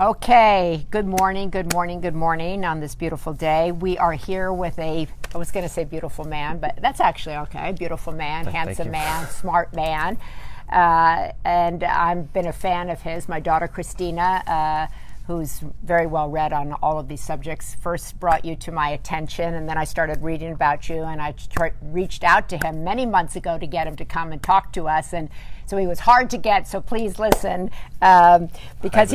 Okay, good morning, good morning, good morning on this beautiful day. We are here with I was going to say beautiful man, but that's actually okay. Beautiful man, handsome man, smart man. And I've been a fan of his. My daughter Christina, who's very well read on all of these subjects, first brought you to my attention, and then I started reading about you, and I reached out to him many months ago to get him to come and talk to us, and so he was hard to get, so please listen, because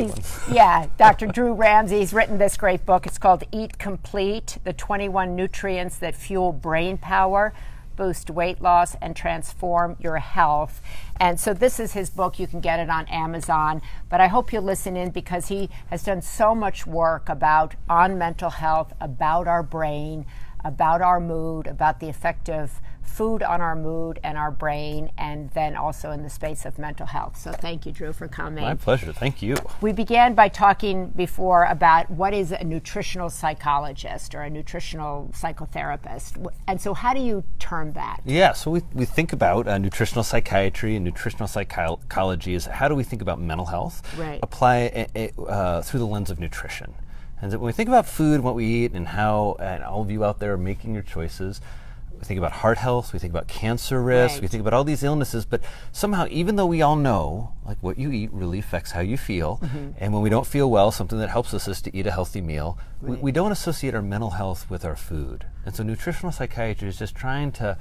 Dr. Drew Ramsey, he's written this great book. It's called Eat Complete, the 21 Nutrients That Fuel Brainpower, Boost Weight Loss, and Transform Your Health. And so this is his book. You can get it on Amazon. But I hope you'll listen in because he has done so much work on mental health, about our brain, about our mood, about the effect of food on our mood and our brain, and then also in the space of mental health. So thank you, Drew, for coming. My pleasure. Thank you. We began by talking before about what is a nutritional psychologist or a nutritional psychotherapist. And so how do you term that? Yeah, so we think about nutritional psychiatry and nutritional psychology is how do we think about mental health, right, apply through the lens of nutrition. And so when we think about food, what we eat, and how, and all of you out there are making your choices, we think about heart health, we think about cancer risk, right, we think about all these illnesses, but somehow, even though we all know, like, what you eat really affects how you feel, and when we don't feel well, something that helps us is to eat a healthy meal. Right. We don't associate our mental health with our food. And so nutritional psychiatry is just trying to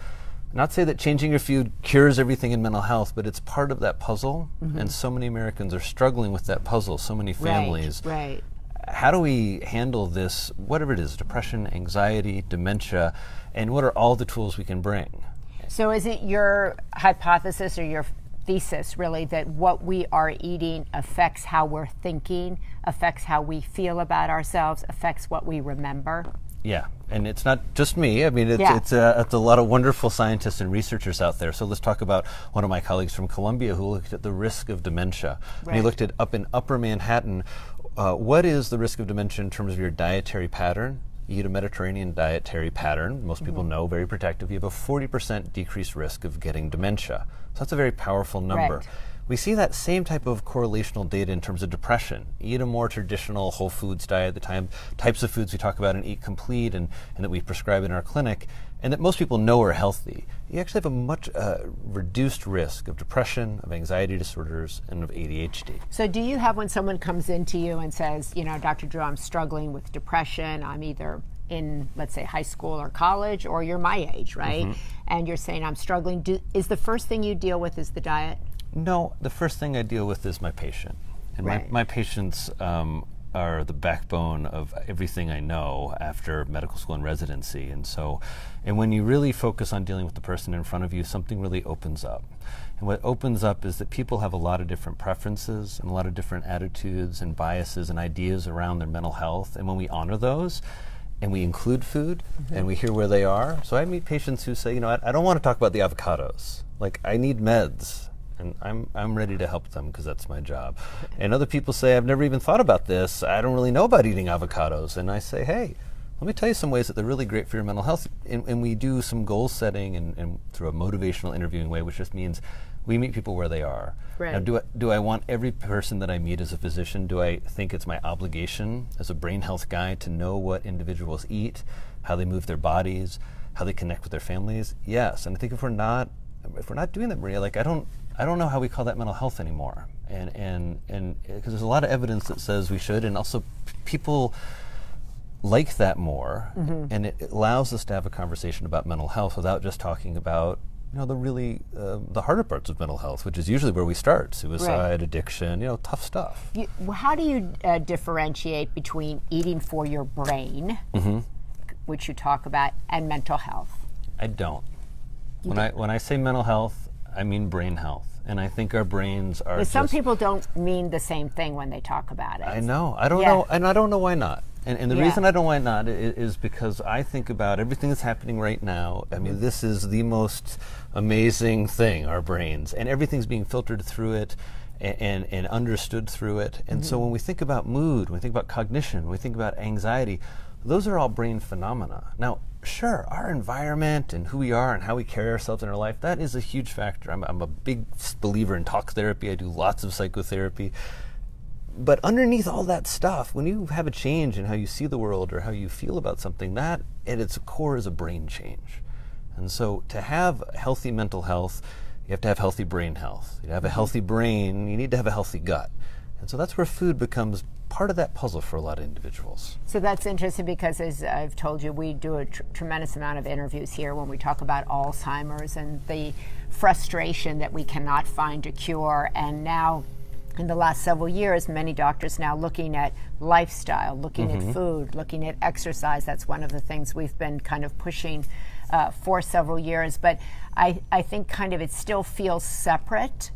not say that changing your food cures everything in mental health, but it's part of that puzzle, and so many Americans are struggling with that puzzle, so many families. Right. How do we handle this, whatever it is, depression, anxiety, dementia, and what are all the tools we can bring? So is it your hypothesis or your thesis, really, that what we are eating affects how we're thinking, affects how we feel about ourselves, affects what we remember? Yeah, and it's not just me. I mean, it's a lot of wonderful scientists and researchers out there. So let's talk about one of my colleagues from Columbia who looked at the risk of dementia. Right. And he looked at up in Upper Manhattan, what is the risk of dementia in terms of your dietary pattern? You eat a Mediterranean dietary pattern, most people know, very protective. You have a 40% decreased risk of getting dementia. So that's a very powerful number. Right. We see that same type of correlational data in terms of depression. Eat a more traditional whole foods diet, the types of foods we talk about in Eat Complete and that we prescribe in our clinic, and that most people know are healthy. You actually have a much reduced risk of depression, of anxiety disorders, and of ADHD. So do you have, when someone comes into you and says, Dr. Drew, I'm struggling with depression, I'm either in, let's say, high school or college, or you're my age, right? And you're saying I'm struggling, is the first thing you deal with is the diet? No, the first thing I deal with is my patient. And right, my patients are the backbone of everything I know after medical school and residency. And when you really focus on dealing with the person in front of you, something really opens up. And what opens up is that people have a lot of different preferences and a lot of different attitudes and biases and ideas around their mental health. And when we honor those, and we include food, and we hear where they are. So I meet patients who say, I don't want to talk about the avocados. Like, I need meds. And I'm ready to help them because that's my job. And other people say, I've never even thought about this. I don't really know about eating avocados. And I say, hey, let me tell you some ways that they're really great for your mental health. And we do some goal setting and through a motivational interviewing way, which just means we meet people where they are. Right. Now, do I want every person that I meet as a physician, do I think it's my obligation as a brain health guy to know what individuals eat, how they move their bodies, how they connect with their families? Yes. And I think if we're not doing that, Maria, like I don't know how we call that mental health anymore, and because there's a lot of evidence that says we should, and also people like that more, and it allows us to have a conversation about mental health without just talking about the really the harder parts of mental health, which is usually where we start: suicide, right, addiction, tough stuff. How do you differentiate between eating for your brain, which you talk about, and mental health? I don't. When I say mental health, I mean brain health. And I think our brains are some people don't mean the same thing when they talk about it. I know. I don't know. And I don't know why not. And the reason I don't know why not is because I think about everything that's happening right now. I mean, this is the most amazing thing, our brains. And everything's being filtered through it and understood through it. And so when we think about mood, when we think about cognition, when we think about anxiety, those are all brain phenomena. Now, sure, our environment and who we are and how we carry ourselves in our life, that is a huge factor. I'm a big believer in talk therapy. I do lots of psychotherapy. But underneath all that stuff, when you have a change in how you see the world or how you feel about something, that at its core is a brain change. And so to have healthy mental health, you have to have healthy brain health. You have a healthy brain, you need to have a healthy gut. And so that's where food becomes part of that puzzle for a lot of individuals. So that's interesting because, as I've told you, we do a tremendous amount of interviews here when we talk about Alzheimer's and the frustration that we cannot find a cure. And now, in the last several years, many doctors now looking at lifestyle, looking at food, looking at exercise. That's one of the things we've been kind of pushing for several years. But I think kind of it still feels separate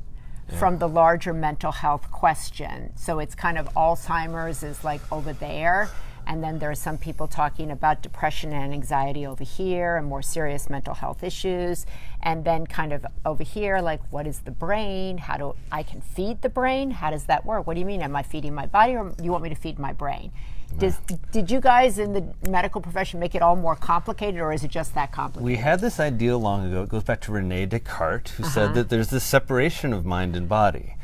from the larger mental health question. So it's kind of Alzheimer's is like over there, and then there are some people talking about depression and anxiety over here and more serious mental health issues. And then kind of over here, like, what is the brain? How do I can feed the brain? How does that work? What do you mean? Am I feeding my body, or you want me to feed my brain? Did you guys in the medical profession make it all more complicated, or is it just that complicated? We had this idea long ago. It goes back to Rene Descartes, who said that there's this separation of mind and body.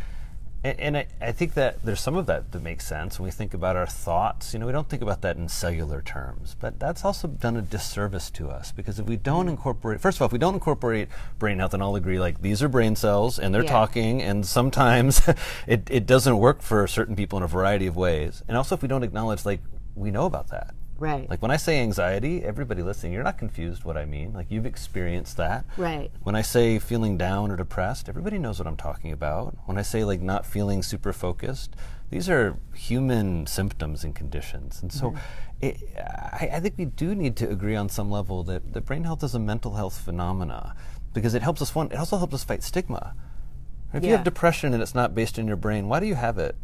And I think that there's some of that makes sense when we think about our thoughts. You know, we don't think about that in cellular terms, but that's also done a disservice to us, because if we don't incorporate, first of all, if we don't incorporate brain health, and I'll agree, like, these are brain cells and they're talking, and sometimes it doesn't work for certain people in a variety of ways. And also if we don't acknowledge, like, we know about that. Right. Like when I say anxiety, everybody listening, you're not confused what I mean. Like, you've experienced that. Right. When I say feeling down or depressed, everybody knows what I'm talking about. When I say, like, not feeling super focused, these are human symptoms and conditions. And so I think we do need to agree on some level that brain health is a mental health phenomena, because it helps us, it also helps us fight stigma. If you have depression and it's not based in your brain, why do you have it?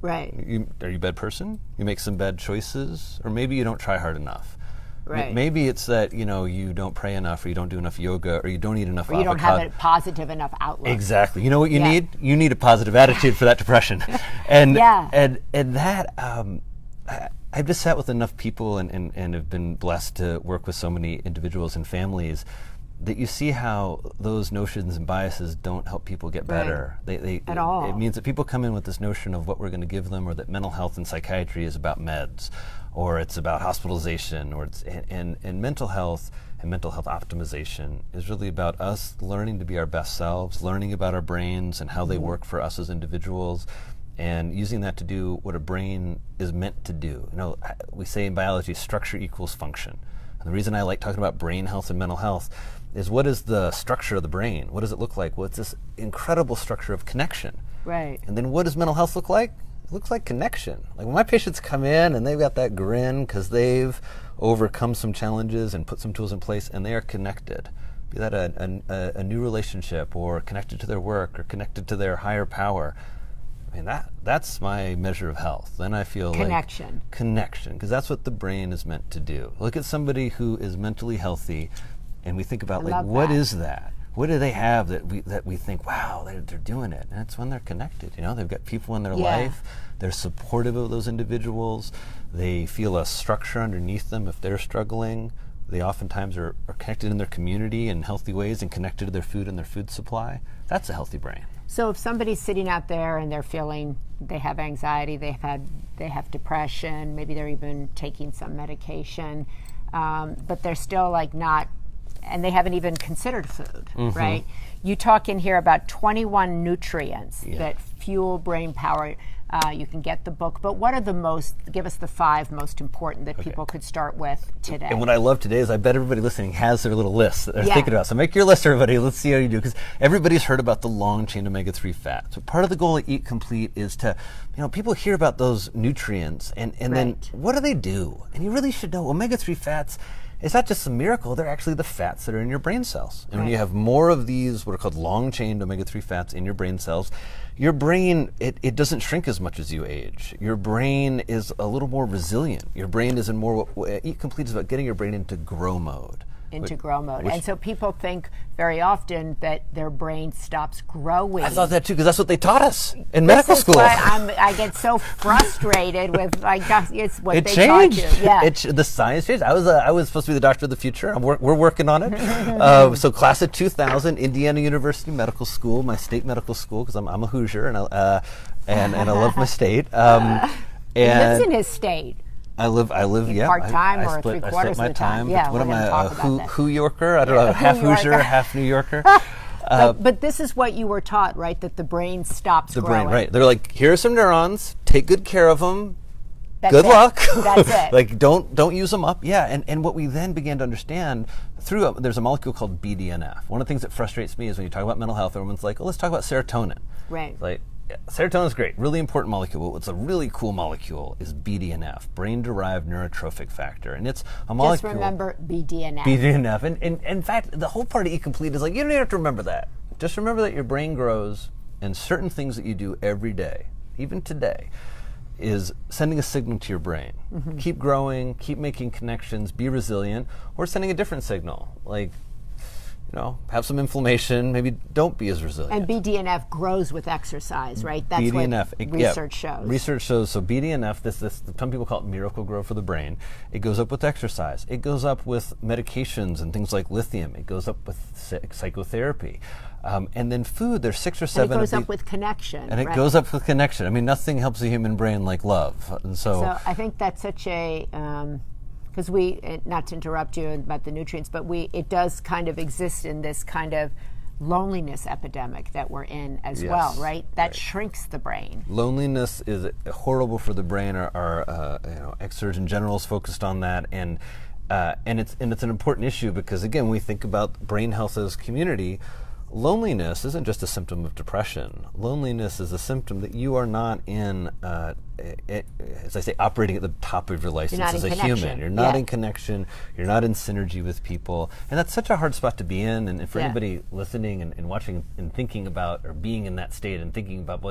Right. Are you a bad person? You make some bad choices? Or maybe you don't try hard enough. Right. Maybe it's that, you know, you don't pray enough, or you don't do enough yoga, or you don't eat enough avocado. You don't have a positive enough outlook. Exactly. You know what you need? You need a positive attitude for that depression. And that, I've just sat with enough people and have been blessed to work with so many individuals and families that you see how those notions and biases don't help people get better. They at all. It means that people come in with this notion of what we're going to give them, or that mental health and psychiatry is about meds, or it's about hospitalization, or it's and mental health and mental health optimization is really about us learning to be our best selves, learning about our brains and how they work for us as individuals, and using that to do what a brain is meant to do. You know, we say in biology, structure equals function. And the reason I like talking about brain health and mental health is, what is the structure of the brain? What does it look like? Well, it's this incredible structure of connection. Right. And then what does mental health look like? It looks like connection. Like when my patients come in and they've got that grin because they've overcome some challenges and put some tools in place, and they are connected. Be that a new relationship, or connected to their work, or connected to their higher power. I mean, that's my measure of health. Then I feel connection, because that's what the brain is meant to do. Look at somebody who is mentally healthy, and we think about, like, what is that? What do they have that we think, wow, they're doing it? And it's when they're connected. You know, they've got people in their life. They're supportive of those individuals. They feel a structure underneath them if they're struggling. They oftentimes are connected in their community in healthy ways, and connected to their food and their food supply. That's a healthy brain. So if somebody's sitting out there and they're feeling they have anxiety, they have depression, maybe they're even taking some medication, but they're still like not, and they haven't even considered food, right? You talk in here about 21 nutrients that fuel brain power. You can get the book, but what are give us the 5 most important that people could start with today. And what I love today is I bet everybody listening has their little list that they're thinking about. So make your list, everybody. Let's see how you do, because everybody's heard about the long chain omega-3 fats. So part of the goal of Eat Complete is to, you know, people hear about those nutrients and then what do they do? And you really should know omega-3 fats, it's not just a miracle, they're actually the fats that are in your brain cells. And when you have more of these, what are called long-chain omega-3 fats in your brain cells, your brain, it doesn't shrink as much as you age. Your brain is a little more resilient. Your brain is in more, Eat Complete is about getting your brain into grow mode. And so people think very often that their brain stops growing. I thought that too, because that's what they taught us in medical school. I get so frustrated with, like, it's what they changed. Taught you. The science changed. I was supposed to be the doctor of the future. We're working on it. So class of 2000, Indiana University Medical School, my state medical school, because I'm a Hoosier, and and I love my state. He lives in his state. I live, yeah. Part-time or split, three-quarters I split my of the time. Yeah, what am I, Who Yorker? I don't know, half Hoosier, half New Yorker. But this is what you were taught, right? That the brain stops growing. The brain, right. They're like, here are some neurons, take good care of them. That's Good it. luck. That's it. Like, don't use them up. Yeah, and what we then began to understand there's a molecule called BDNF. One of the things that frustrates me is when you talk about mental health, everyone's like, oh, let's talk about serotonin. Right. Like, yeah, serotonin is great, really important molecule, but what's a really cool molecule is BDNF, brain-derived neurotrophic factor, and it's a molecule. Just remember BDNF. BDNF, and in fact, the whole part of E-Complete is like, you don't even have to remember that. Just remember that your brain grows, and certain things that you do every day, even today, is sending a signal to your brain. Keep growing, keep making connections, be resilient, or sending a different signal, like, have some inflammation, maybe don't be as resilient. And BDNF grows with exercise, right? That's BDNF, what research shows. Research shows, so BDNF, this some people call it miracle grow for the brain. It goes up with exercise. It goes up with medications and things like lithium. It goes up with psychotherapy. And then food, there's 6 or 7. And it goes up with connection. And it goes up with connection. I mean, nothing helps the human brain like love. And so I think that's such a, because not to interrupt you about the nutrients, but it does kind of exist in this kind of loneliness epidemic that we're in as well, right? That shrinks the brain. Loneliness is horrible for the brain. Our ex-surgeon general is focused on that, and it's an important issue because, again, when we think about brain health as a community, loneliness isn't just a symptom of depression. Loneliness is a symptom that you are not in, as I say, operating at the top of your license as a human. You're not in connection. You're not in synergy with people. And that's such a hard spot to be in. And for anybody listening and watching and thinking about or being in that state and thinking about,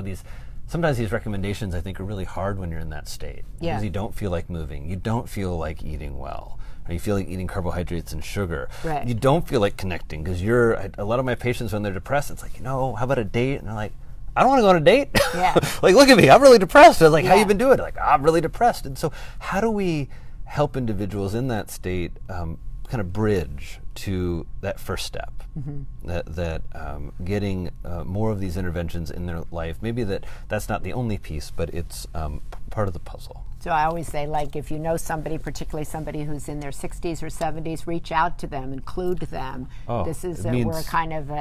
sometimes these recommendations I think are really hard when you're in that state. Because you don't feel like moving. You don't feel like eating well. Or you feel like eating carbohydrates and sugar. Right. You don't feel like connecting because a lot of my patients when they're depressed, it's like, how about a date? And they're like, I don't want to go on a date. Yeah. Like, look at me, I'm really depressed. I was like, how you been doing? Like, I'm really depressed. And so how do we help individuals in that state kind of bridge to that first step? That getting more of these interventions in their life, maybe that's not the only piece, but it's part of the puzzle. So I always say, like, if you know somebody, particularly somebody who's in their 60s or 70s, reach out to them, include them. This is we're kind of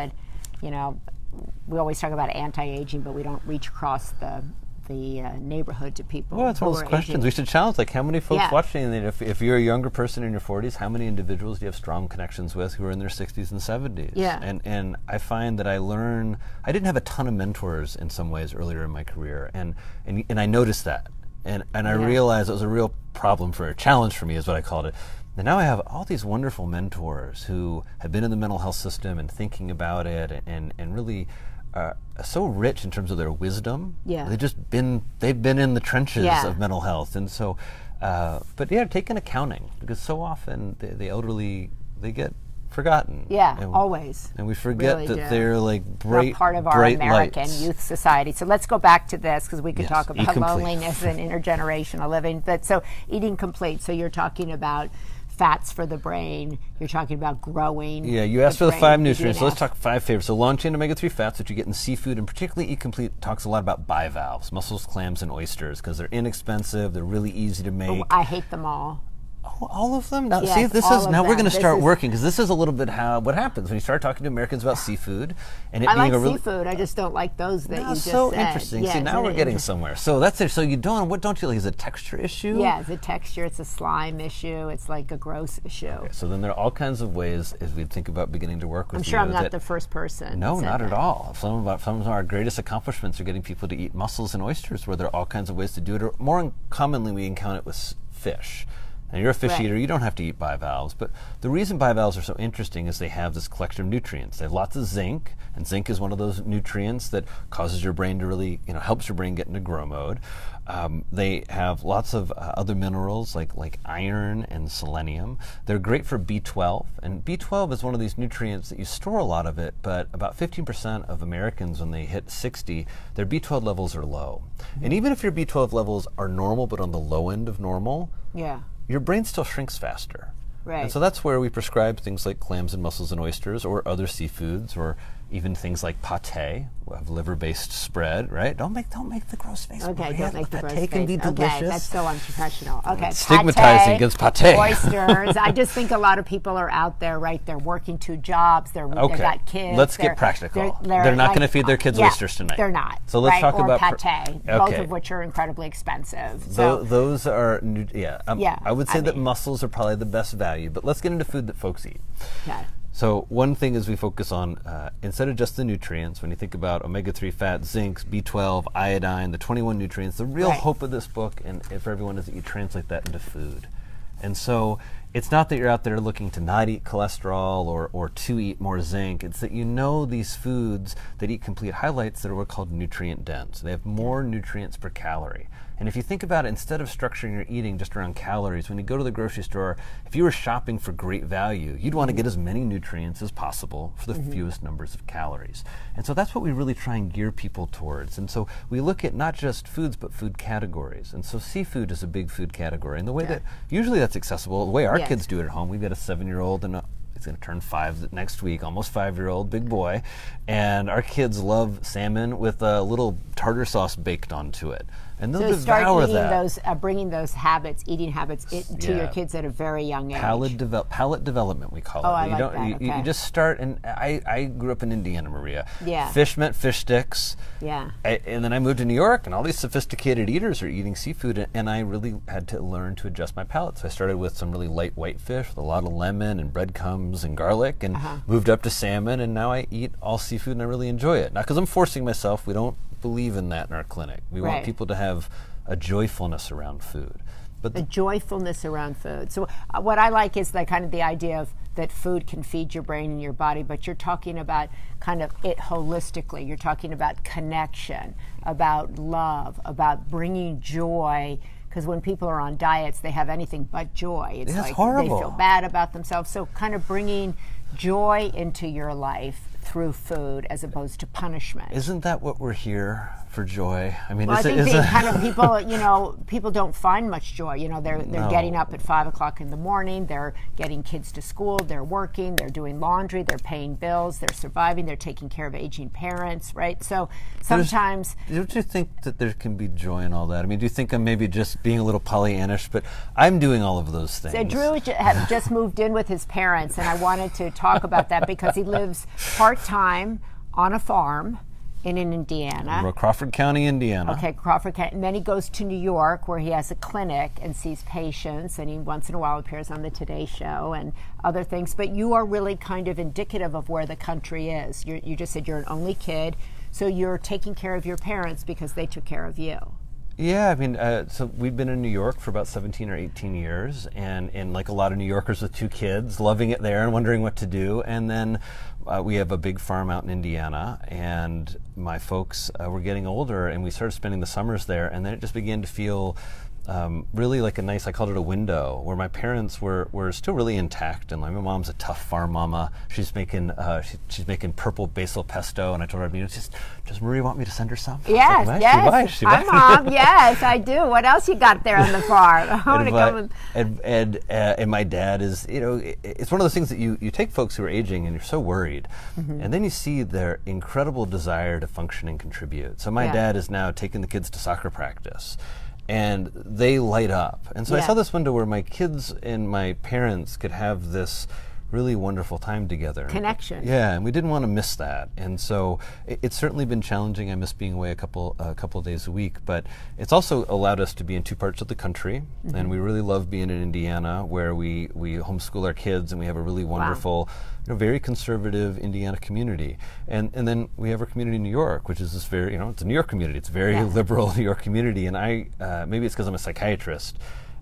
we always talk about anti-aging, but we don't reach across the neighborhood to people. Well, it's one of those questions we should challenge. Like, how many folks watching? If you're a younger person in your 40s, how many individuals do you have strong connections with who are in their 60s and 70s? Yeah. And I find that I didn't have a ton of mentors in some ways earlier in my career, and I noticed that. And I realized it was a real problem a challenge for me is what I called it. And now I have all these wonderful mentors who have been in the mental health system and thinking about it and really so rich in terms of their wisdom. Yeah. They've been in the trenches of mental health. And so, taking accounting, because so often the elderly, they get forgotten. Yeah, always. And we forget really that they're like bright, part of our American lights. Youth society. So let's go back to this because we could talk about loneliness and intergenerational living. But so eating complete. So you're talking about fats for the brain. You're talking about growing. Yeah, you asked for the 5 nutrients. So let's talk 5 favorites. So long-chain omega-3 fats that you get in seafood, and particularly E-Complete talks a lot about bivalves, mussels, clams, and oysters, because they're inexpensive. They're really easy to make. I hate them all. Oh, all of them? Now, yes, see, we're going to start working, because this is a little bit what happens when you start talking to Americans about seafood. And it I being like seafood. I just don't like those that you just so said. Interesting. Yeah, see, now we're getting somewhere. So that's it. So what don't you like? Is it a texture issue? Yeah, it's a texture. It's a slime issue. It's like a gross issue. Okay, so then there are all kinds of ways as we think about beginning to work with you. I'm sure I'm not the first person. No, not at all. Some of our greatest accomplishments are getting people to eat mussels and oysters, where there are all kinds of ways to do it. Or more commonly, we encounter it with fish. And you're a fish eater, you don't have to eat bivalves, but the reason bivalves are so interesting is they have this collection of nutrients. They have lots of zinc, and zinc is one of those nutrients that causes your brain to really, helps your brain get into grow mode. They have lots of other minerals like iron and selenium. They're great for B12, and B12 is one of these nutrients that you store a lot of it, but about 15% of Americans, when they hit 60, their B12 levels are low. And even if your B12 levels are normal, but on the low end of normal, your brain still shrinks faster. Right. And so that's where we prescribe things like clams and mussels and oysters, or other seafoods, or even things like pate, We'll have liver-based spread, right? Don't make the gross face. Okay, don't make the gross face. Can be delicious. Okay, that's so unprofessional. Okay, stigmatizing against pate. Oysters. I just think a lot of people are out there, right? They're working 2 jobs. They've got kids. Let's get practical. They're not going to feed their kids oysters tonight. They're not. So let's talk about pate, both of which are incredibly expensive. So those are, I would say that mussels are probably the best value, but let's get into food that folks eat. Okay. So one thing is we focus on, instead of just the nutrients, when you think about omega-3 fats, zinc, B12, iodine, the 21 nutrients, the real hope of this book and for everyone is that you translate that into food. And so it's not that you're out there looking to not eat cholesterol or to eat more zinc. It's that you know these foods that eat complete highlights that are what's called nutrient dense. They have more nutrients per calorie. And if you think about it, instead of structuring your eating just around calories, when you go to the grocery store, if you were shopping for great value, you'd want to get as many nutrients as possible for the fewest numbers of calories. And so that's what we really try and gear people towards. And so we look at not just foods, but food categories. And so seafood is a big food category. And the way that, usually that's accessible, the way our kids do it at home, we've got a 7-year-old and he's going to turn 5 next week, almost 5-year-old, big boy. And our kids love salmon with a little tartar sauce baked onto it. And they'll devour that. Bringing those eating habits to your kids at a very young age. Palate development, we call it. I like that. You just start, and I grew up in Indiana, Maria. Yeah. Fish meant fish sticks. Yeah. And then I moved to New York, and all these sophisticated eaters are eating seafood, and I really had to learn to adjust my palate. So I started with some really light white fish with a lot of lemon and breadcrumbs and garlic, and moved up to salmon, and now I eat all seafood, and I really enjoy it. Not because I'm forcing myself. We don't believe in that in our clinic. We want people to have a joyfulness around food. But the joyfulness around food. So what I like is the idea of that food can feed your brain and your body, but you're talking about kind of it holistically. You're talking about connection, about love, about bringing joy. Because when people are on diets, they have anything but joy. It's like horrible. They feel bad about themselves. So kind of bringing joy into your life through food as opposed to punishment. Isn't that what we're here for, joy? I mean, I think people don't find much joy. They're getting up at 5 o'clock in the morning. They're getting kids to school. They're working. They're doing laundry. They're paying bills. They're surviving. They're taking care of aging parents. Right. So sometimes, don't you think that there can be joy in all that? I mean, do you think I'm maybe just being a little Pollyannish? But I'm doing all of those things. So Drew had just moved in with his parents, and I wanted to talk about that because he lives part-time on a farm in Indiana. Crawford County, Indiana. Okay, Crawford County. And then he goes to New York where he has a clinic and sees patients, and he once in a while appears on the Today Show and other things. But you are really kind of indicative of where the country is. You just said you're an only kid, so you're taking care of your parents because they took care of you. Yeah, I mean, so we've been in New York for about 17 or 18 years, and like a lot of New Yorkers with 2 kids, loving it there and wondering what to do. And then we have a big farm out in Indiana, and my folks were getting older, and we started spending the summers there, and then it just began to feel really like a nice, I called it a window, where my parents were still really intact. And like, my mom's a tough farm mama. She's making purple basil pesto, and I told her, does Marie want me to send her some? Yes, yes. Hi, Mom. Yes, I do. What else you got there on the farm? I want to come and my dad is, it's one of those things that you take folks who are aging and you're so worried, and then you see their incredible desire to function and contribute. So my dad is now taking the kids to soccer practice, and they light up. And so I saw this window where my kids and my parents could have this really wonderful time together. Connection. Yeah, and we didn't want to miss that. And so it's certainly been challenging. I miss being away a couple of days a week, but it's also allowed us to be in 2 parts of the country. And we really love being in Indiana, where we homeschool our kids, and we have a really wonderful, very conservative Indiana community. And then we have our community in New York, which is this very, it's a New York community. It's a very liberal New York community. And maybe it's because I'm a psychiatrist,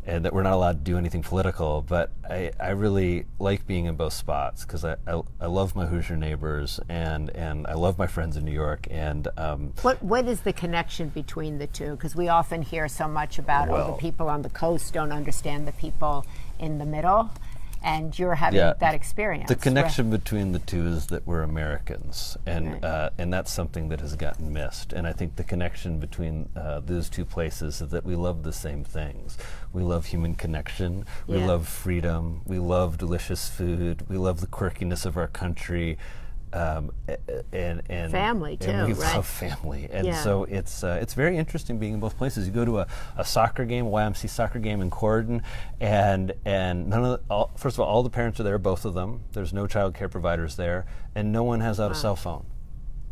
and that we're not allowed to do anything political, but I really like being in both spots because I love my Hoosier neighbors, and I love my friends in New York. And what is the connection between the two? Because we often hear so much about the people on the coast don't understand the people in the middle, and you're having that experience. The connection between the two is that we're Americans, and that's something that has gotten missed. And I think the connection between those 2 places is that we love the same things. We love human connection. We love freedom. We love delicious food. We love the quirkiness of our country. and family too, and we right? love family, and so it's very interesting being in both places. You go to a soccer game, a YMC soccer game in Corydon, and first of all the parents are there, both of them. There's no child care providers there, and no one has out a cell phone.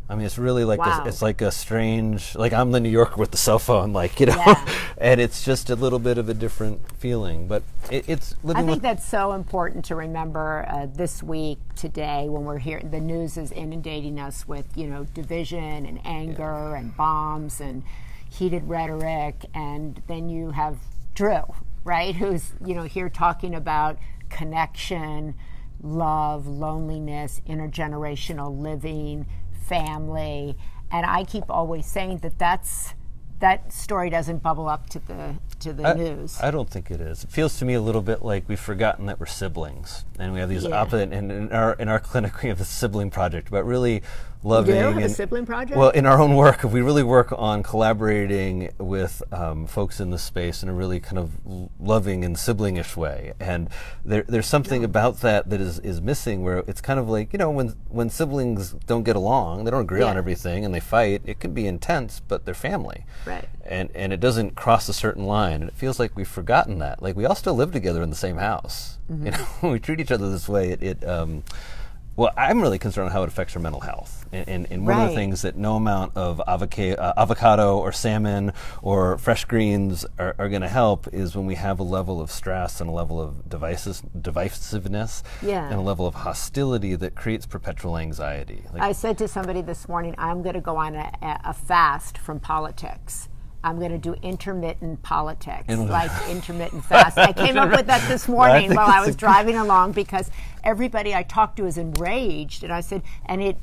I mean, it's really like it's like a strange, like I'm the New Yorker with the cell phone, like, you know, and it's just a little bit of a different feeling. But it's living. I think that's so important to remember this week, today, when we're here. The news is inundating us with, you know, division and anger and bombs and heated rhetoric, and then you have Drew, right, who's, you know, here talking about connection, love, loneliness, intergenerational living, family, and I keep always saying that story doesn't bubble up to the news. I don't think it is. It feels to me a little bit like we've forgotten that we're siblings, and we have these opposite. And in our clinic, we have the sibling project about really loving. You do have a sibling project? Well, in our own work, we really work on collaborating with folks in the space in a really kind of loving and sibling-ish way. And there's something about that is missing, where it's kind of like, you know, when siblings don't get along, they don't agree on everything, and they fight, it can be intense, but they're family. Right. And it doesn't cross a certain line, and it feels like we've forgotten that. Like, we all still live together in the same house. You know, when we treat each other this way, well, I'm really concerned with how it affects our mental health. And one of the things that no amount of avocado or salmon or fresh greens are going to help is when we have a level of stress and a level of divisiveness and a level of hostility that creates perpetual anxiety. Like, I said to somebody this morning, I'm going to go on a fast from politics. I'm going to do intermittent politics, like intermittent fast. I came up with that this morning while I was driving along, because everybody I talked to is enraged, and I said, and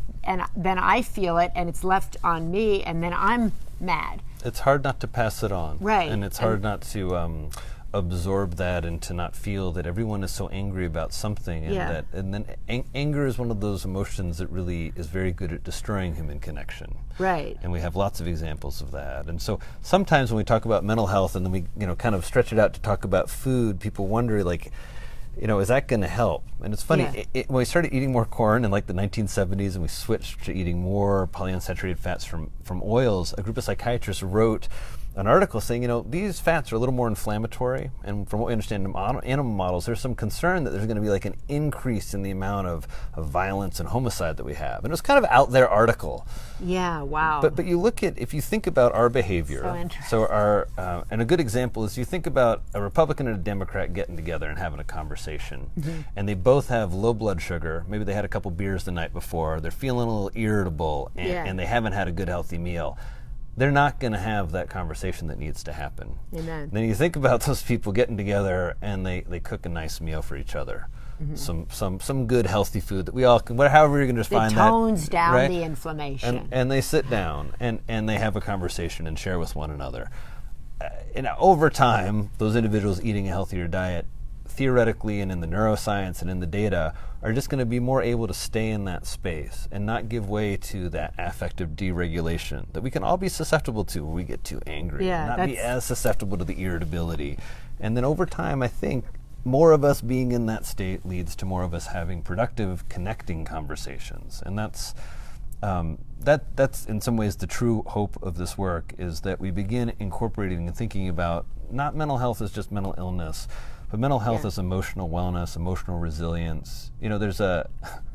then I feel it, and it's left on me, and then I'm mad. It's hard not to pass it on, right? And it's hard not to absorb that and to not feel that everyone is so angry about something, and then anger is one of those emotions that really is very good at destroying human connection. Right. And we have lots of examples of that. And so sometimes when we talk about mental health and then we, you know, kind of stretch it out to talk about food, people wonder, like, you know, is that going to help? And it's funny, when we started eating more corn in like the 1970s and we switched to eating more polyunsaturated fats from oils, a group of psychiatrists wrote an article saying, you know, these fats are a little more inflammatory, and from what we understand in animal models, there's some concern that there's going to be like an increase in the amount of violence and homicide that we have. And it was kind of out there article. Yeah, wow. But you look at, if you think about our behavior, so interesting. So and a good example is you think about a Republican and a Democrat getting together and having a conversation, and they both have low blood sugar, maybe they had a couple beers the night before, they're feeling a little irritable, and they haven't had a good healthy meal. They're not going to have that conversation that needs to happen. Amen. Then you think about those people getting together and they cook a nice meal for each other. Some good healthy food that we all can, however you're going to define that. It tones down the inflammation. And they sit down and they have a conversation and share with one another. And over time, those individuals eating a healthier diet, theoretically and in the neuroscience and in the data, are just going to be more able to stay in that space and not give way to that affective deregulation that we can all be susceptible to when we get too angry. Not be as susceptible to the irritability. And then over time, I think more of us being in that state leads to more of us having productive, connecting conversations. And that's in some ways the true hope of this work, is that we begin incorporating and thinking about not mental health as just mental illness, but mental health is emotional wellness, emotional resilience. You know, there's I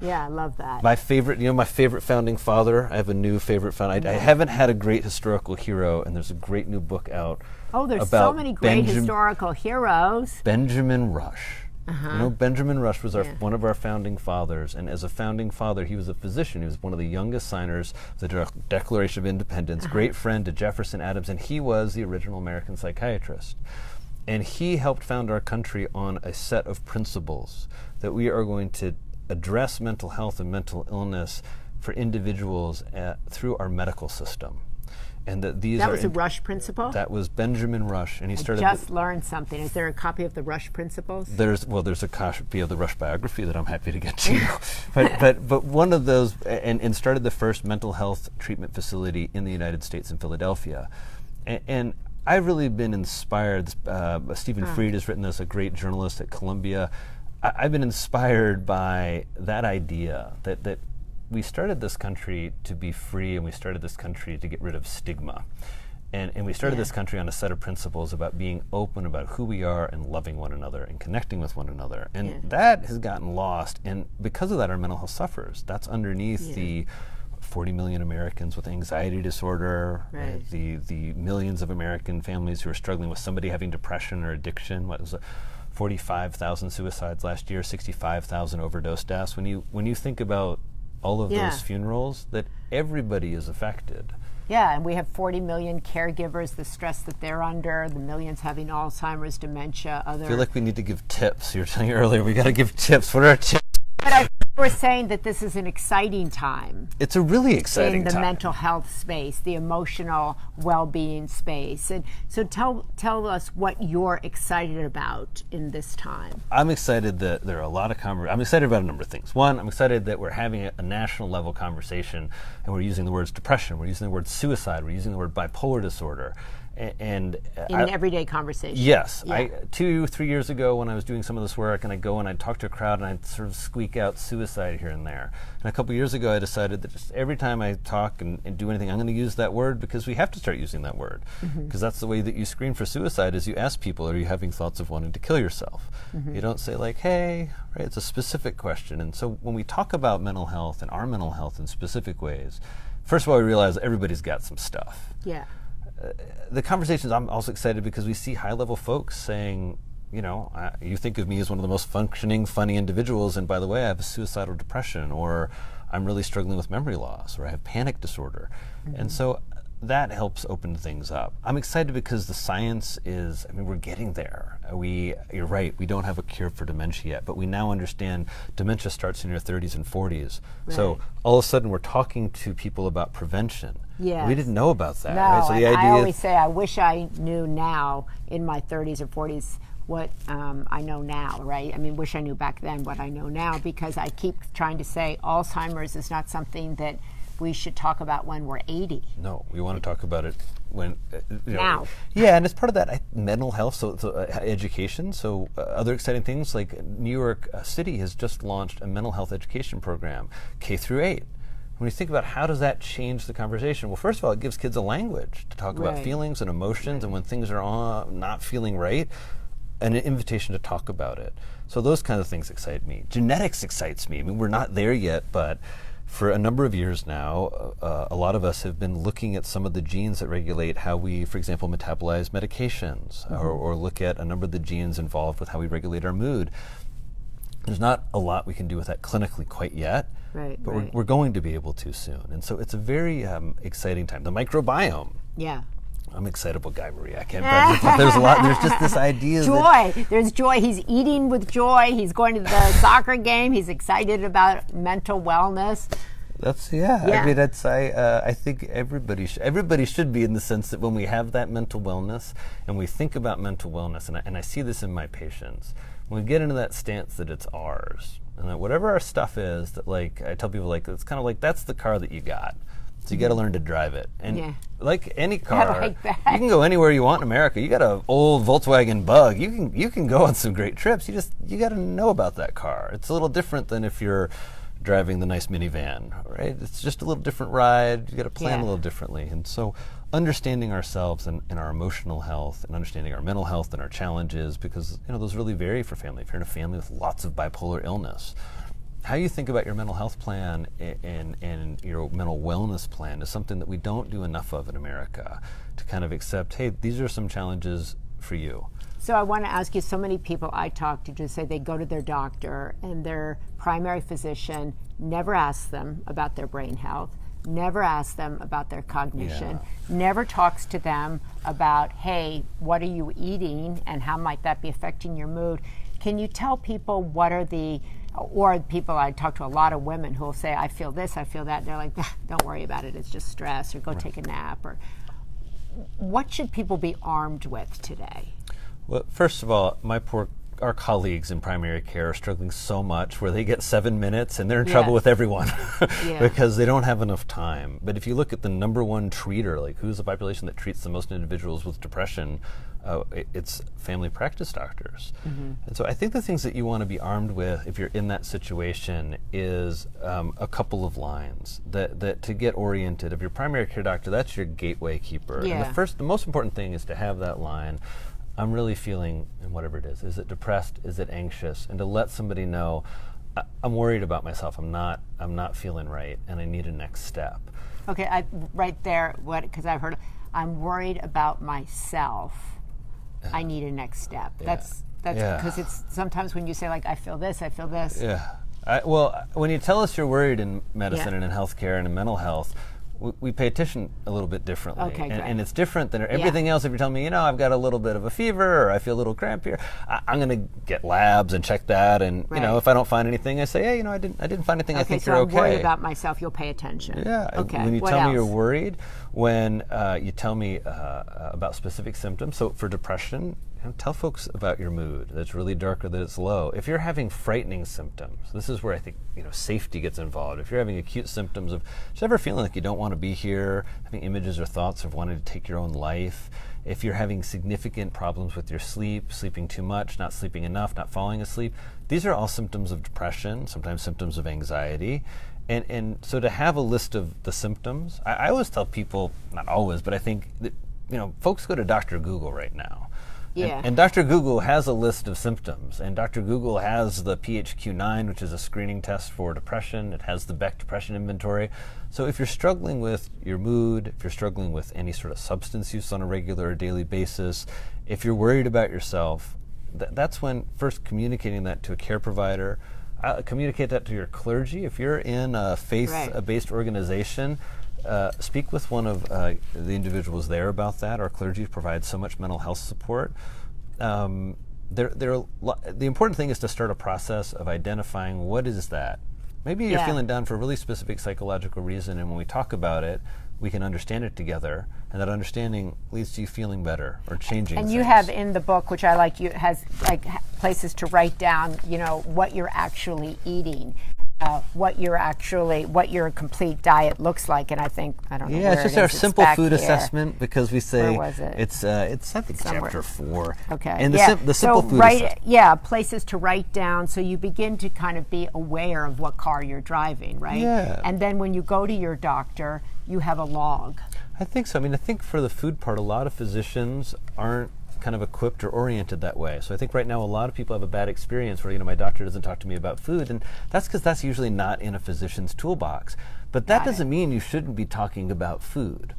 love that. My favorite founding father. I have a new favorite founder. I haven't had a great historical hero, and there's a great new book out. Oh, there's so many great historical heroes. Benjamin Rush. You know, Benjamin Rush was one of our founding fathers, and as a founding father, he was a physician. He was one of the youngest signers of the Declaration of Independence, great friend to Jefferson Adams, and he was the original American psychiatrist. And he helped found our country on a set of principles that we are going to address mental health and mental illness for individuals through our medical system. And that was a Rush principle? That was Benjamin Rush, and he started. I just learned something. Is there a copy of the Rush principles? There's a copy of the Rush biography that I'm happy to get to. but one of those, and started the first mental health treatment facility in the United States in Philadelphia, and I've really been inspired. Stephen Fried has written this, a great journalist at Columbia. I've been inspired by that idea that we started this country to be free, and we started this country to get rid of stigma. And we started this country on a set of principles about being open about who we are and loving one another and connecting with one another. And that has gotten lost. And because of that, our mental health suffers. That's underneath the 40 million Americans with anxiety disorder, the millions of American families who are struggling with somebody having depression or addiction. What was it? 45,000 suicides last year, 65,000 overdose deaths. When you think about all of those funerals, that everybody is affected. Yeah, and we have 40 million caregivers, the stress that they're under, the millions having Alzheimer's, dementia, other... I feel like we need to give tips. You were telling me earlier, we got to give tips. What are our tips? But I we're saying that this is an exciting time. It's a really exciting time. In the time. mental health space, the emotional well-being space. And so tell us what you're excited about in this time. I'm excited that there are a lot of I'm excited about a number of things. One, I'm excited that we're having a national level conversation, and we're using the words depression, we're using the word suicide, we're using the word bipolar disorder. And in everyday conversation. Yes. Yeah. 2-3 years ago when I was doing some of this work, and I'd go and I'd talk to a crowd and I'd sort of squeak out suicide here and there. And a couple years ago I decided that just every time I talk and do anything, I'm going to use that word, because we have to start using that word. Because that's the way that you screen for suicide, is you ask people, are you having thoughts of wanting to kill yourself? You don't say like, hey, right? It's a specific question. And so when we talk about mental health and our mental health in specific ways, first of all, we realize everybody's got some stuff. Yeah. The conversations, I'm also excited because we see high-level folks saying, you know, you think of me as one of the most functioning, funny individuals, and by the way, I have a suicidal depression, or I'm really struggling with memory loss, or I have panic disorder. And so that helps open things up. I'm excited because the science is, we're getting there. You're right, we don't have a cure for dementia yet, but we now understand dementia starts in your 30s and 40s. Right. So all of a sudden we're talking to people about prevention. Yes. We didn't know about that. No, right? So the idea I always say I wish I knew now in my 30s or 40s what I know now, right? Wish I knew back then what I know now, because I keep trying to say Alzheimer's is not something that we should talk about when we're 80. No, we want to talk about it when now. Yeah, and it's part of that mental health, so education. So other exciting things like New York City has just launched a mental health education program, K through 8. When you think about how does that change the conversation, well, first of all, it gives kids a language to talk about feelings and emotions, and when things are not feeling right, and an invitation to talk about it. So those kinds of things excite me. Genetics excites me. We're not there yet, but for a number of years now, a lot of us have been looking at some of the genes that regulate how we, for example, metabolize medications, or look at a number of the genes involved with how we regulate our mood. There's not a lot we can do with that clinically quite yet, but we're going to be able to soon. And so it's a very exciting time. The microbiome. Yeah. I'm an excitable guy, Maria. I can't. There's a lot. There's just this idea. Joy. There's joy. He's eating with joy. He's going to the soccer game. He's excited about mental wellness. That's I think everybody should be, in the sense that when we have that mental wellness and we think about mental wellness, and I see this in my patients, when we get into that stance that it's ours, and that whatever our stuff is, that like I tell people, like it's kind of like that's the car that you got. So you got to learn to drive it. And like any car, you can go anywhere you want in America. You got an old Volkswagen Bug. You can go on some great trips. You got to know about that car. It's a little different than if you're driving the nice minivan, right? It's just a little different ride. You got to plan a little differently. And so understanding ourselves and our emotional health, and understanding our mental health and our challenges, because those really vary for family. If you're in a family with lots of bipolar illness, how you think about your mental health plan and your mental wellness plan is something that we don't do enough of in America, to kind of accept, hey, these are some challenges for you. So I want to ask you, so many people I talk to just say they go to their doctor and their primary physician never asks them about their brain health, never asks them about their cognition, never talks to them about, hey, what are you eating and how might that be affecting your mood? Can you tell people what are or people, I talk to a lot of women who will say, I feel this, I feel that. And they're like, don't worry about it, it's just stress, or go take a nap. Or what should people be armed with today? Well, first of all, our colleagues in primary care are struggling so much where they get 7 minutes and they're in trouble with everyone because they don't have enough time. But if you look at the number one treater, like who's the population that treats the most individuals with depression, it's family practice doctors. And so I think the things that you want to be armed with if you're in that situation is a couple of lines that to get oriented. If your primary care doctor, that's your gateway keeper. And the most important thing is to have that line, I'm really feeling, and whatever it is it depressed, is it anxious? And to let somebody know, I'm worried about myself, I'm not feeling right, and I need a next step. Okay, right there, because I've heard, I'm worried about myself, I need a next step. That's because it's sometimes when you say, like, I feel this. Well, when you tell us you're worried in medicine and in healthcare and in mental health, we pay attention a little bit differently. Okay, and it's different than everything else. If you're telling me, I've got a little bit of a fever or I feel a little cramp here, I'm going to get labs and check that. And, if I don't find anything, I say, hey, I didn't find anything. I think you're okay. I'm worried about myself. You'll pay attention. Yeah. Okay. When you what tell else? me you're worried, when you tell me about specific symptoms, so for depression, tell folks about your mood, that it's really dark or that it's low. If you're having frightening symptoms, this is where I think safety gets involved. If you're having acute symptoms of just ever feeling like you don't want to be here, having images or thoughts of wanting to take your own life, if you're having significant problems with your sleep, sleeping too much, not sleeping enough, not falling asleep, these are all symptoms of depression, sometimes symptoms of anxiety. And so to have a list of the symptoms, I always tell people, not always, but I think that folks go to Dr. Google right now. And Dr. Google has a list of symptoms, and Dr. Google has the PHQ-9, which is a screening test for depression. It has the Beck Depression Inventory. So if you're struggling with your mood, if you're struggling with any sort of substance use on a regular or daily basis, if you're worried about yourself, that's when first communicating that to a care provider, communicate that to your clergy. If you're in a faith-based organization, speak with one of the individuals there about that. Our clergy provides so much mental health support. The important thing is to start a process of identifying what is that. Maybe you're feeling down for a really specific psychological reason, and when we talk about it, we can understand it together, and that understanding leads to you feeling better or changing And things. you have in the book, which I like, has places to write down, what you're actually eating. What your complete diet looks like, and I think I don't know. Yeah, where it's just it our is. simple food here. assessment, because we say Where was it? It's I think Somewhere. chapter 4. Okay. And the simple food assessment. Places to write down, so you begin to kind of be aware of what car you're driving, right? Yeah. And then when you go to your doctor, you have a log. I think so. I think for the food part, a lot of physicians aren't kind of equipped or oriented that way. So I think right now a lot of people have a bad experience where, my doctor doesn't talk to me about food, and that's because that's usually not in a physician's toolbox. But that doesn't mean you shouldn't be talking about food.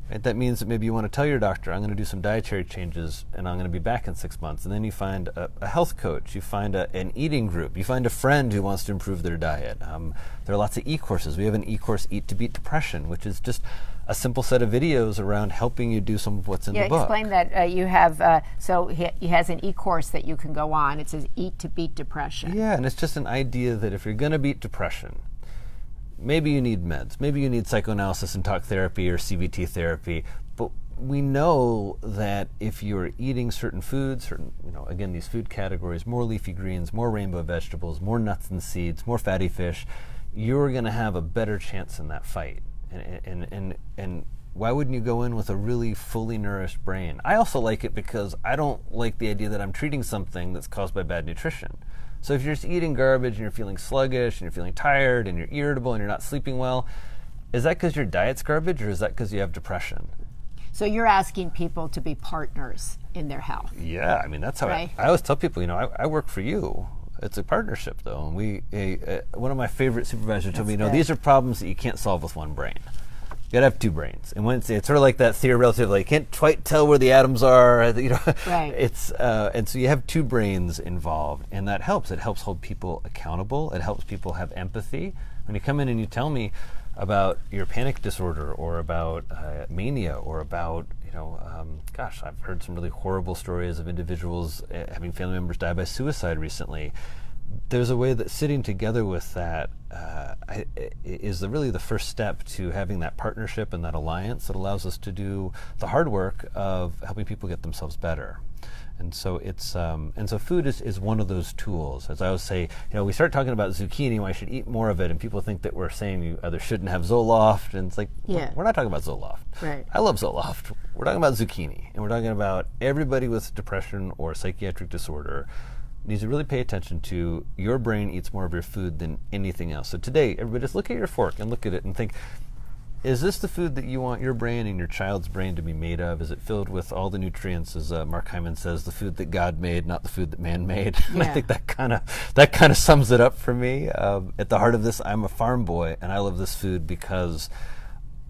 Right? That means that maybe you want to tell your doctor, I'm going to do some dietary changes and I'm going to be back in 6 months. And then you find a health coach, you find an eating group, you find a friend who wants to improve their diet. There are lots of e-courses. We have an e-course, Eat to Beat Depression, which is just a simple set of videos around helping you do some of what's in the book. Explain that. You have, so he has an e-course that you can go on. It says Eat to Beat Depression. Yeah, and it's just an idea that if you're going to beat depression, maybe you need meds, maybe you need psychoanalysis and talk therapy or CBT therapy, but we know that if you're eating certain foods, again, these food categories, more leafy greens, more rainbow vegetables, more nuts and seeds, more fatty fish, you're going to have a better chance in that fight. And why wouldn't you go in with a really fully nourished brain? I also like it because I don't like the idea that I'm treating something that's caused by bad nutrition. So if you're just eating garbage and you're feeling sluggish and you're feeling tired and you're irritable and you're not sleeping well, is that because your diet's garbage or is that because you have depression? So you're asking people to be partners in their health. Yeah, that's how I always tell people, I work for you. It's a partnership, though. And one of my favorite supervisors told me, these are problems that you can't solve with one brain. You gotta have two brains. And when it's sort of like that theory relatively, you can't quite tell where the atoms are. Right. It's and so you have two brains involved, and that helps. It helps hold people accountable. It helps people have empathy. When you come in and you tell me about your panic disorder or about mania or about I've heard some really horrible stories of individuals having family members die by suicide recently. There's a way that sitting together with that is really the first step to having that partnership and that alliance that allows us to do the hard work of helping people get themselves better. And so it's and so food is one of those tools. As I always say, we start talking about zucchini, I should eat more of it, and people think that we're saying you either shouldn't have Zoloft, and it's like, we're not talking about Zoloft. Right. I love Zoloft. We're talking about zucchini, and we're talking about everybody with depression or psychiatric disorder needs to really pay attention to your brain eats more of your food than anything else. So today, everybody just look at your fork and look at it and think, is this the food that you want your brain and your child's brain to be made of? Is it filled with all the nutrients, as Mark Hyman says, the food that God made, not the food that man made? And I think that kind of sums it up for me. At the heart of this, I'm a farm boy, and I love this food because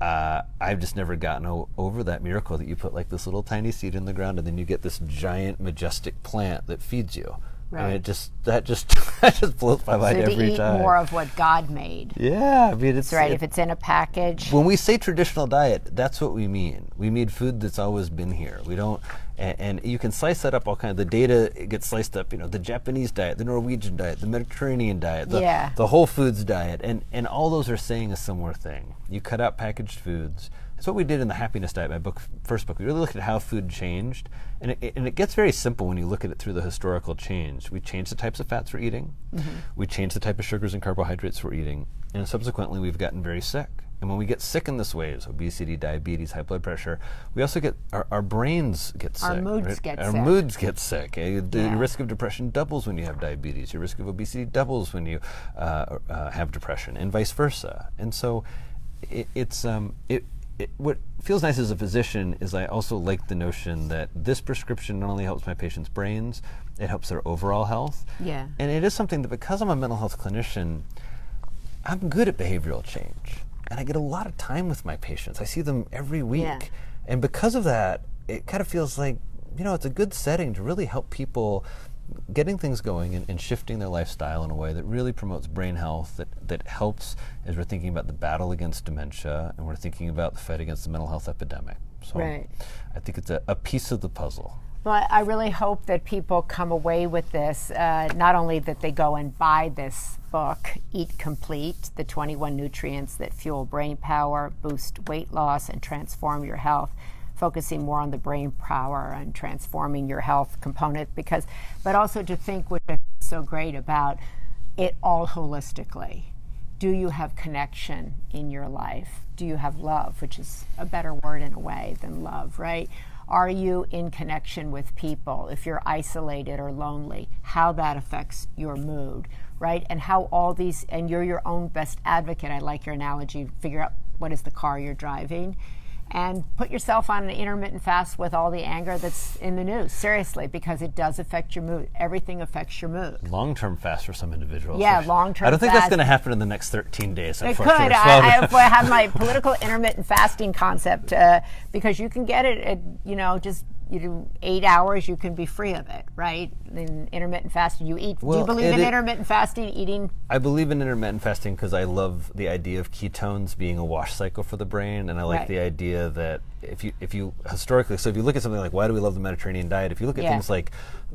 I've just never gotten over that miracle that you put like this little tiny seed in the ground, and then you get this giant, majestic plant that feeds you. Right. I mean, that just blows my mind every time. So to eat more of what God made. Yeah, I mean, it's right. If it's in a package. When we say traditional diet, that's what we mean. We mean food that's always been here. We don't, and you can slice that up all kinds. The data gets sliced up. The Japanese diet, the Norwegian diet, the Mediterranean diet, the Whole Foods diet, and all those are saying a similar thing. You cut out packaged foods. That's what we did in the Happiness Diet, my first book. We really looked at how food changed, and it gets very simple when you look at it through the historical change. We changed the types of fats we're eating, we changed the type of sugars and carbohydrates we're eating, and subsequently we've gotten very sick. And when we get sick in this way, obesity, diabetes, high blood pressure, we also get, our brains get sick. Our moods get sick. Our moods get sick. Your risk of depression doubles when you have diabetes. Your risk of obesity doubles when you have depression, and vice versa. And so what feels nice as a physician is I also like the notion that this prescription not only helps my patients' brains, it helps their overall health. Yeah. And it is something that, because I'm a mental health clinician, I'm good at behavioral change. And I get a lot of time with my patients. I see them every week. Yeah. And because of that, it kind of feels like, it's a good setting to really help people getting things going and shifting their lifestyle in a way that really promotes brain health, that helps as we're thinking about the battle against dementia and we're thinking about the fight against the mental health epidemic. So I think it's a piece of the puzzle. Well, I really hope that people come away with this, not only that they go and buy this book, Eat Complete, the 21 nutrients that fuel brain power, boost weight loss, and transform your health, focusing more on the brain power and transforming your health component, but also to think, which is so great about it all holistically. Do you have connection in your life? Do you have love, which is a better word in a way than love, right? Are you in connection with people? If you're isolated or lonely, how that affects your mood, right? And how all these, and you're your own best advocate. I like your analogy, figure out what is the car you're driving, and put yourself on an intermittent fast with all the anger that's in the news, seriously, because it does affect your mood. Everything affects your mood. Long-term fast for some individuals. Yeah, long-term fast. I don't think that's going to happen in the next 13 days, It unfortunately. could. I have my political intermittent fasting concept, because you can get it at, just you do 8 hours, you can be free of it, right? In intermittent fasting, you eat. Do you believe in intermittent fasting, eating? I believe in intermittent fasting because I love the idea of ketones being a wash cycle for the brain, and I like the idea that if you historically, so if you look at something like, why do we love the Mediterranean diet? If you look at things like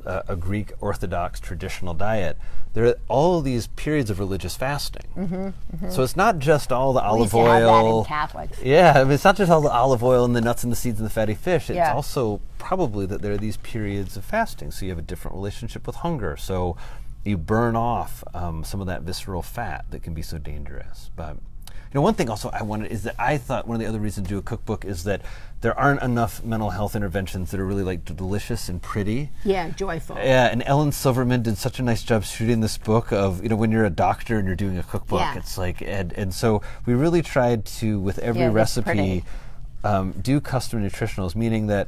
a Greek Orthodox traditional diet, there are all these periods of religious fasting. So it's not just all the olive oil. We used to have that in Catholics. Yeah, I mean, it's not just all the olive oil and the nuts and the seeds and the fatty fish. It's also probably that there are these periods of fasting. So you have a different relationship with hunger. So you burn off some of that visceral fat that can be so dangerous. But one thing also I wanted is that I thought one of the other reasons to do a cookbook is that there aren't enough mental health interventions that are really like delicious and pretty. Yeah, joyful. Yeah, and Ellen Silverman did such a nice job shooting this book of, when you're a doctor and you're doing a cookbook, it's like, and so we really tried to, with every recipe, do custom nutritionals, meaning that,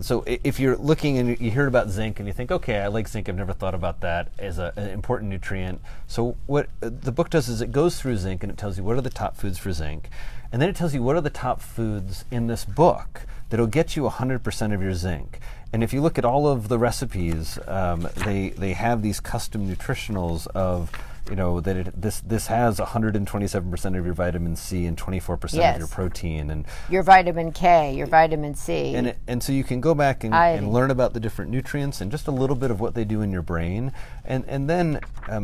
so if you're looking and you hear about zinc and you think, okay, I like zinc, I've never thought about that as an important nutrient. So what the book does is it goes through zinc and it tells you what are the top foods for zinc. And then it tells you what are the top foods in this book that'll get you 100% of your zinc. And if you look at all of the recipes, they have these custom nutritionals of this has 127% of your vitamin C and 24% of your protein and your vitamin K, your vitamin C. And so you can go back and learn about the different nutrients and just a little bit of what they do in your brain, and then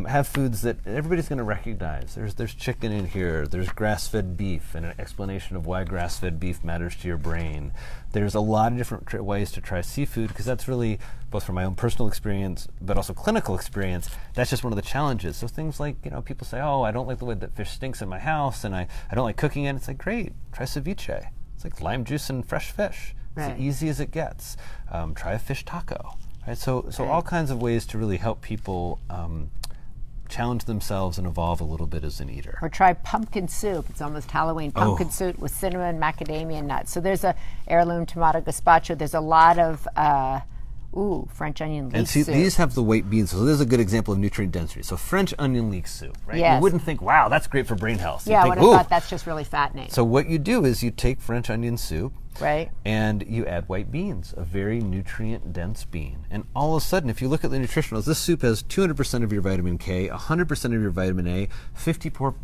have foods that everybody's going to recognize. There's chicken in here, there's grass-fed beef, and an explanation of why grass-fed beef matters to your brain. There's a lot of different ways to try seafood, because that's really, both from my own personal experience, but also clinical experience, that's just one of the challenges. So things like, people say, oh, I don't like the way that fish stinks in my house, and I don't like cooking it. It's like, great, try ceviche. It's like lime juice and fresh fish. It's as easy as it gets. Try a fish taco. Right? So all kinds of ways to really help people challenge themselves and evolve a little bit as an eater. Or try pumpkin soup. It's almost Halloween. Pumpkin soup with cinnamon, macadamia nuts. So there's a heirloom tomato gazpacho. There's a lot of French onion leek soup. And see, these have the white beans. So this is a good example of nutrient density. So French onion leek soup, right? Yes. You wouldn't think, wow, that's great for brain health. Yeah, I would have thought that's just really fattening. So what you do is you take French onion soup, right, and you add white beans, a very nutrient-dense bean. And all of a sudden, if you look at the nutritionals, this soup has 200% of your vitamin K, 100% of your vitamin A, 54%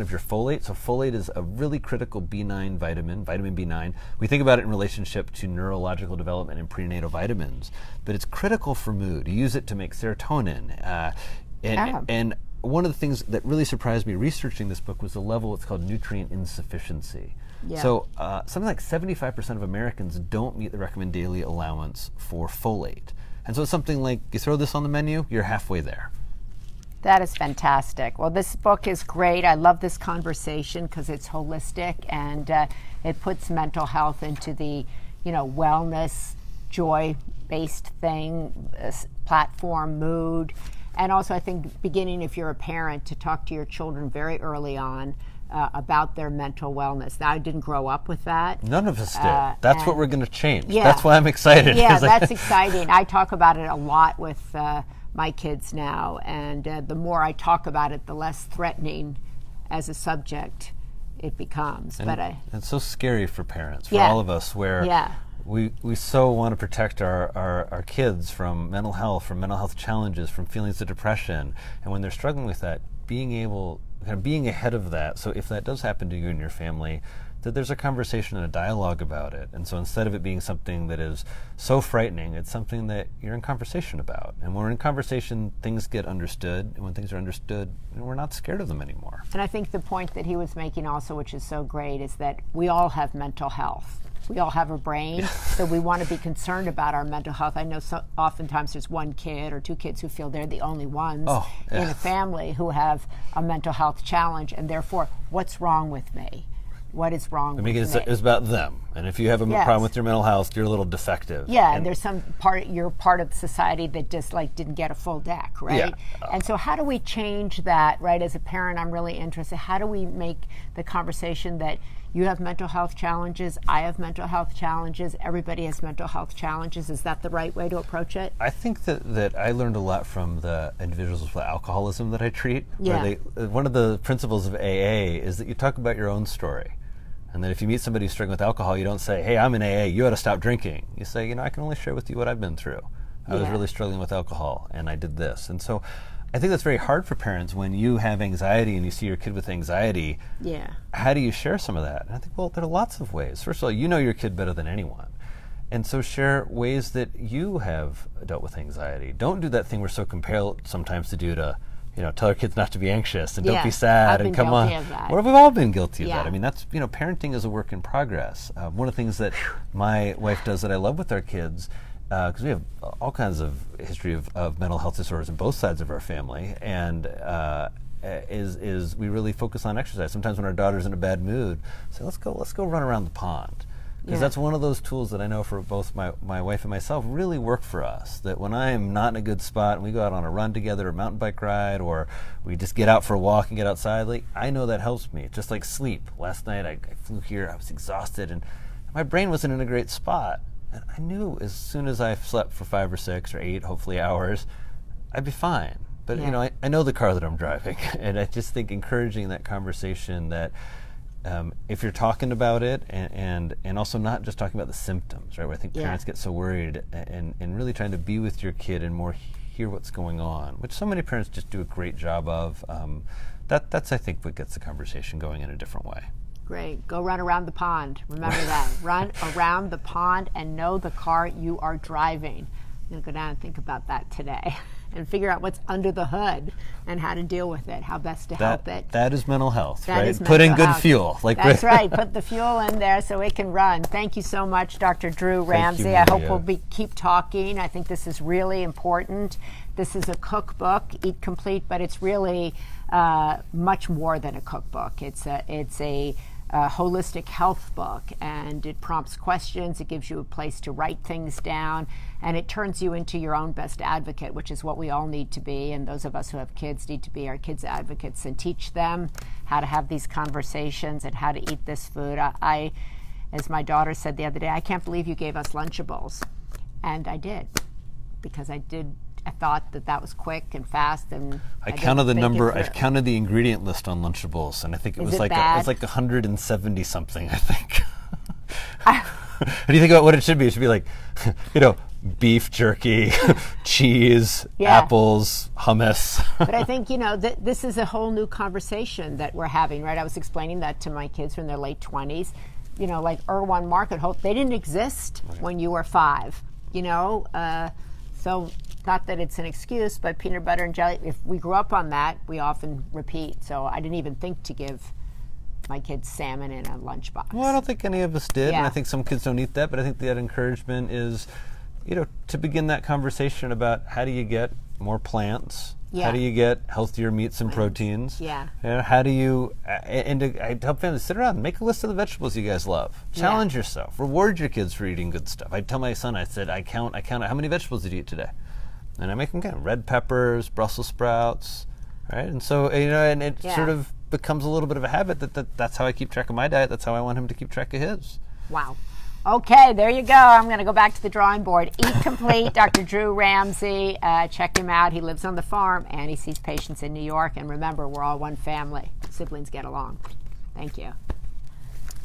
of your folate. So folate is a really critical B9 vitamin B9. We think about it in relationship to neurological development and prenatal vitamins, but it's critical for mood. You use it to make serotonin. And one of the things that really surprised me researching this book was the level, it's called nutrient insufficiency. Yeah. So something like 75% of Americans don't meet the recommended daily allowance for folate. And so it's something like, you throw this on the menu, you're halfway there. That is fantastic. Well, this book is great. I love this conversation because it's holistic, and it puts mental health into the, wellness, joy-based thing, platform, mood. And also, I think beginning, if you're a parent, to talk to your children very early on about their mental wellness. Now, I didn't grow up with that. None of us did. That's what we're going to change. Yeah. That's why I'm excited. Yeah, that's exciting. I talk about it a lot with my kids now, and the more I talk about it, the less threatening as a subject it becomes. And it's so scary for parents, for all of us, where we so want to protect our kids from mental health challenges, from feelings of depression. And when they're struggling with that, being ahead of that, so if that does happen to you and your family, that there's a conversation and a dialogue about it. And so instead of it being something that is so frightening, it's something that you're in conversation about. And when we're in conversation, things get understood. And when things are understood, we're not scared of them anymore. And I think the point that he was making also, which is so great, is that we all have mental health. We all have a brain, so we want to be concerned about our mental health. I know oftentimes there's one kid or two kids who feel they're the only ones in a family who have a mental health challenge, and therefore, what's wrong with me? What is wrong with me? It's about them. And if you have a problem with your mental health, you're a little defective. Yeah, and there's some you're part of society that just didn't get a full deck, right? Yeah. And so how do we change that, right? As a parent, I'm really interested. How do we make the conversation that you have mental health challenges, I have mental health challenges, everybody has mental health challenges? Is that the right way to approach it? I think that I learned a lot from the individuals with alcoholism that I treat. Yeah. One of the principles of AA is that you talk about your own story. And that if you meet somebody who's struggling with alcohol, you don't say, hey, I'm in AA, you ought to stop drinking. You say, I can only share with you what I've been through. I was really struggling with alcohol, and I did this. And so I think that's very hard for parents when you have anxiety and you see your kid with anxiety. Yeah. How do you share some of that? And I think, well, there are lots of ways. First of all, you know your kid better than anyone. And so share ways that you have dealt with anxiety. Don't do that thing we're so compelled sometimes to do to tell our kids not to be anxious and don't be sad and come on. Or we've all been guilty of that. I mean, that's, parenting is a work in progress. One of the things that my wife does that I love with our kids, because we have all kinds of history of mental health disorders on both sides of our family, and is we really focus on exercise. Sometimes when our daughter's in a bad mood, say, let's go run around the pond. Because that's one of those tools that I know for both my wife and myself really work for us. That when I'm not in a good spot and we go out on a run together, or a mountain bike ride, or we just get out for a walk and get outside, I know that helps me. It's just like sleep. Last night I flew here, I was exhausted, and my brain wasn't in a great spot. And I knew as soon as I slept for 5 or 6 or 8, hopefully hours, I'd be fine. But I know the car that I'm driving, and I just think encouraging that conversation that if you're talking about it, and also not just talking about the symptoms, right? Where I think parents get so worried, and really trying to be with your kid in more hear what's going on, which so many parents just do a great job of. That's, I think, what gets the conversation going in a different way. Great. Go run around the pond. Remember that. Run around the pond and know the car you are driving. I'm going to go down and think about that today and figure out what's under the hood and how to deal with it, how best to help it. That is mental health, that right? Is Put in good health. fuel. That's right. Put the fuel in there so it can run. Thank you so much, Dr. Drew Ramsey. Thank you, I hope Maria. we'll keep talking. I think this is really important. This is a cookbook, Eat Complete, but it's really much more than a cookbook. It's a holistic health book, and it prompts questions. It gives you a place to write things down, and it turns you into your own best advocate, which is what we all need to be, and those of us who have kids need to be our kids' advocates and teach them how to have these conversations and how to eat this food. I as my daughter said the other day, I can't believe you gave us Lunchables. And I did, because I thought that was quick and fast, and I counted the number. I counted the ingredient list on Lunchables, and I think it was like 170 something. I think. What do you think about what it should be? It should be like, beef jerky, cheese, apples, hummus. But I think this is a whole new conversation that we're having, right? I was explaining that to my kids in their late 20s. Like Erewhon Market Hope, they didn't exist when you were 5. So not that it's an excuse, but peanut butter and jelly, if we grew up on that, we often repeat. So I didn't even think to give my kids salmon in a lunchbox. Well, I don't think any of us did, Yeah. and I think some kids don't eat that, but I think that encouragement is, to begin that conversation about how do you get more plants, how do you get healthier meats and proteins, how do you, I tell families, sit around and make a list of the vegetables you guys love. Challenge yourself. Reward your kids for eating good stuff. I tell my son, I said, I count how many vegetables did you eat today? And I make them count. Red peppers, Brussels sprouts, right? And so, and it sort of becomes a little bit of a habit that's how I keep track of my diet. That's how I want him to keep track of his. Wow. Okay, there you go. I'm going to go back to the drawing board. Eat Complete, Dr. Drew Ramsey. Check him out. He lives on the farm, and he sees patients in New York. And remember, we're all one family. Siblings get along. Thank you.